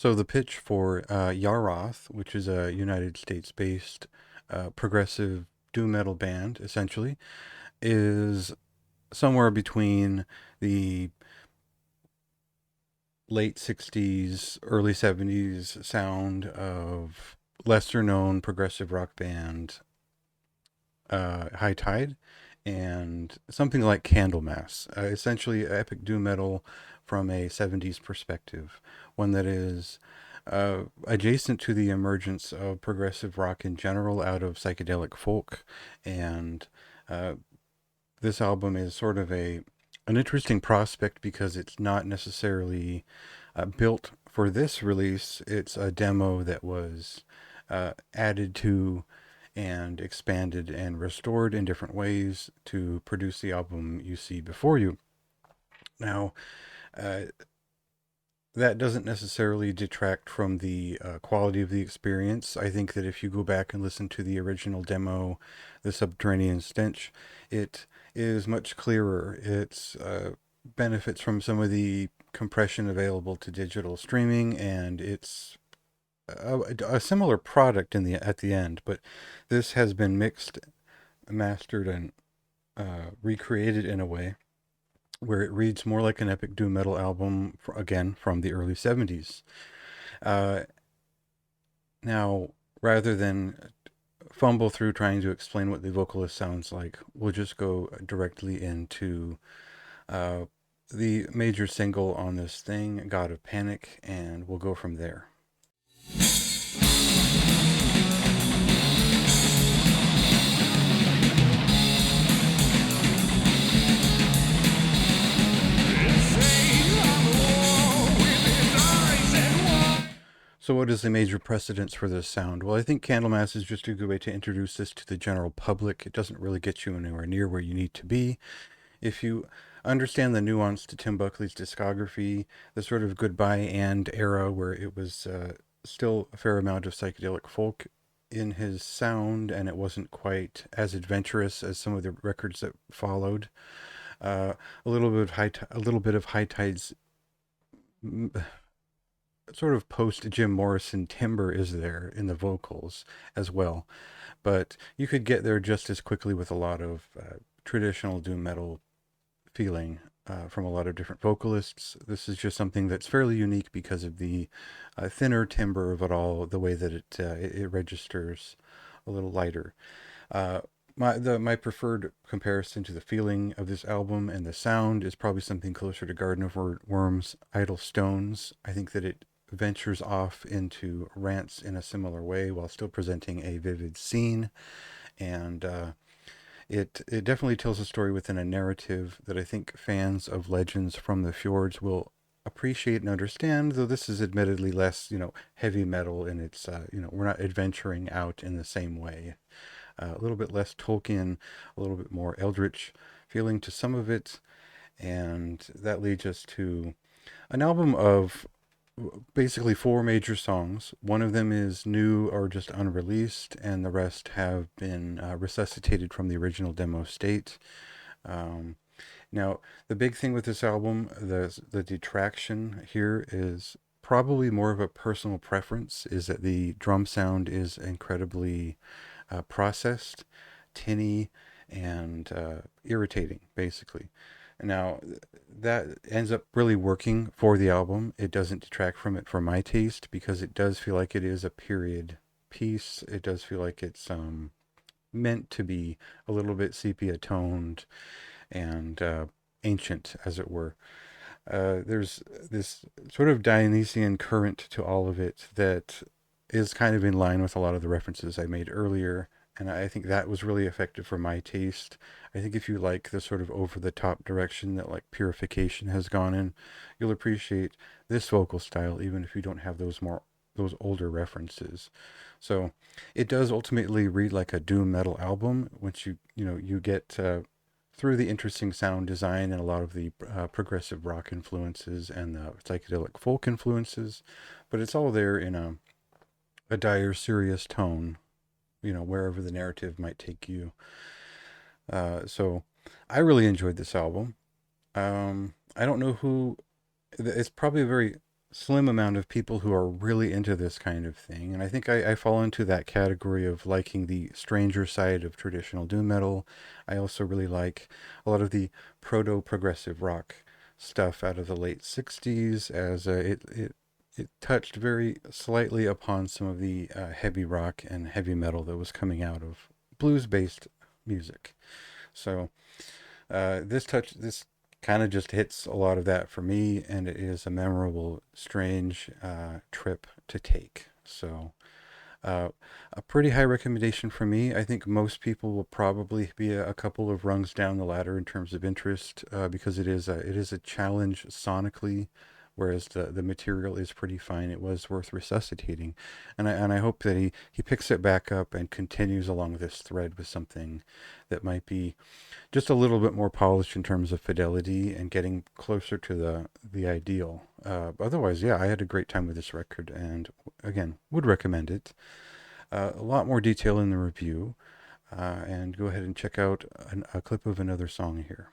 So the pitch for Yaaroth, which is a United States-based progressive doom metal band, essentially, is somewhere between the late 60s, early 70s sound of lesser known progressive rock band High Tide and something like Candlemass, essentially epic doom metal from a 70s perspective, one that is adjacent to the emergence of progressive rock in general out of psychedelic folk. And uh, this album is sort of an interesting prospect because it's not necessarily built for this release. It's a demo that was added to and expanded and restored in different ways to produce the album you see before you. Now, uh, that doesn't necessarily detract from the quality of the experience. I think that if you go back and listen to the original demo, The Subterranean Stench, it is much clearer. It benefits from some of the compression available to digital streaming, and it's a similar product at the end. But this has been mixed, mastered, and recreated in a way where it reads more like an epic doom metal album, again, from the early 70s. Uh, Now, rather than fumble through trying to explain what the vocalist sounds like, we'll just go directly into uh, the major single on this thing, God of Panic, and we'll go from there. So what is the major precedence for this sound? Well, I think Candlemass is just a good way to introduce this to the general public. It doesn't really get you anywhere near where you need to be. If you understand the nuance to Tim Buckley's discography, the sort of goodbye and era where it was still a fair amount of psychedelic folk in his sound, and it wasn't quite as adventurous as some of the records that followed. A little bit of High Tide's sort of post Jim Morrison timbre is there in the vocals as well, but you could get there just as quickly with a lot of traditional doom metal feeling from a lot of different vocalists. This is just something that's fairly unique because of the thinner timbre of it all, the way that it registers a little lighter. Uh, my preferred comparison to the feeling of this album and the sound is probably something closer to Garden of Worms, Idle Stones. I think that it ventures off into rants in a similar way while still presenting a vivid scene, and it definitely tells a story within a narrative that I think fans of Legends from the Fjords will appreciate and understand, though this is admittedly less, heavy metal, and it's, we're not adventuring out in the same way. A little bit less Tolkien, a little bit more Eldritch feeling to some of it, and that leads us to an album of basically four major songs. One of them is new or just unreleased, and the rest have been resuscitated from the original demo state. Um, Now, the big thing with this album, the detraction here is probably more of a personal preference, is that the drum sound is incredibly processed, tinny, and irritating, basically. Now, that ends up really working for the album. It doesn't detract from it for my taste because it does feel like it is a period piece. It does feel like it's meant to be a little bit sepia toned and ancient, as it were. There's this sort of Dionysian current to all of it that is kind of in line with a lot of the references I made earlier. And I think that was really effective for my taste. I think if you like the sort of over the top direction that like Purification has gone in, you'll appreciate this vocal style, even if you don't have those older references. So it does ultimately read like a doom metal album once you get through the interesting sound design and a lot of the progressive rock influences and the psychedelic folk influences, but it's all there in a dire, serious tone, wherever the narrative might take you. So I really enjoyed this album. I don't know who, it's probably a very slim amount of people who are really into this kind of thing, and I think I fall into that category of liking the stranger side of traditional doom metal. I also really like a lot of the proto-progressive rock stuff out of the late 60s, as it touched very slightly upon some of the heavy rock and heavy metal that was coming out of blues-based music. So this kind of just hits a lot of that for me, and it is a memorable, strange trip to take. So uh, a pretty high recommendation for me. I think most people will probably be a couple of rungs down the ladder in terms of interest, because it is a challenge sonically. Whereas the material is pretty fine, it was worth resuscitating, and I hope that he picks it back up and continues along this thread with something that might be just a little bit more polished in terms of fidelity and getting closer to the ideal. Otherwise, yeah, I had a great time with this record, and again, would recommend it. A lot more detail in the review, and go ahead and check out a clip of another song here.